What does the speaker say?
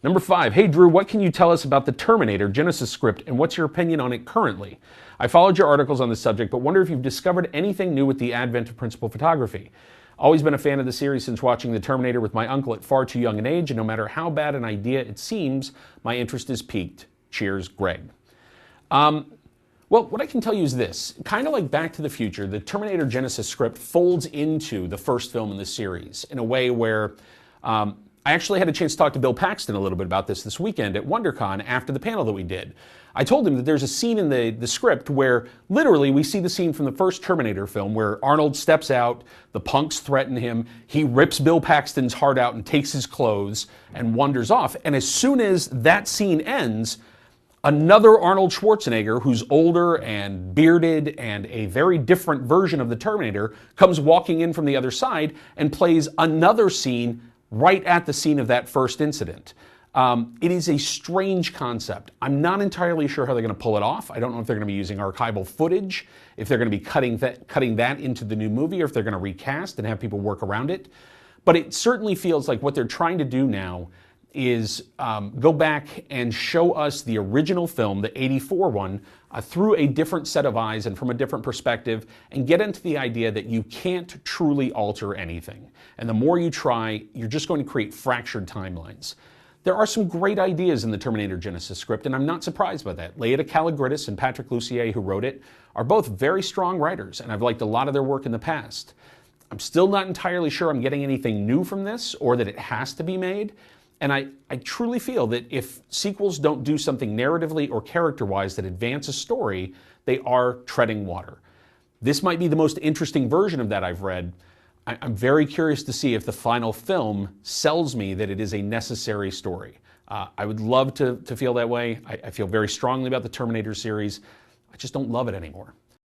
Number 5, hey Drew, what can you tell us about the Terminator Genisys script and what's your opinion on it currently? I followed your articles on the subject, but wonder if you've discovered anything new with the advent of principal photography. Always been a fan of the series since watching the Terminator with my uncle at far too young an age, and no matter how bad an idea it seems, my interest is piqued. Cheers, Greg. Well, what I can tell you is this. Kind of like Back to the Future, the Terminator Genisys script folds into the first film in the series in a way where I actually had a chance to talk to Bill Paxton a little bit about this weekend at WonderCon after the panel that we did. I told him that there's a scene in the script where literally we see the scene from the first Terminator film where Arnold steps out, the punks threaten him, he rips Bill Paxton's heart out and takes his clothes and wanders off. And as soon as that scene ends, another Arnold Schwarzenegger, who's older and bearded and a very different version of the Terminator, comes walking in from the other side and plays another scene right at the scene of that first incident. It is a strange concept. I'm not entirely sure how they're going to pull it off. I don't know if they're going to be using archival footage, if they're going to be cutting that into the new movie, or if they're going to recast and have people work around it. But it certainly feels like what they're trying to do now is go back and show us the original film, the '84 one, through a different set of eyes and from a different perspective, and get into the idea that you can't truly alter anything. And the more you try, you're just going to create fractured timelines. There are some great ideas in the Terminator Genisys script, and I'm not surprised by that. Leita Kalogridis and Patrick Lussier, who wrote it, are both very strong writers, and I've liked a lot of their work in the past. I'm still not entirely sure I'm getting anything new from this, or that it has to be made. And I truly feel that if sequels don't do something narratively or character-wise that advance a story, they are treading water. This might be the most interesting version of that I've read. I'm very curious to see if the final film sells me that it is a necessary story. I would love to feel that way. I feel very strongly about the Terminator series. I just don't love it anymore.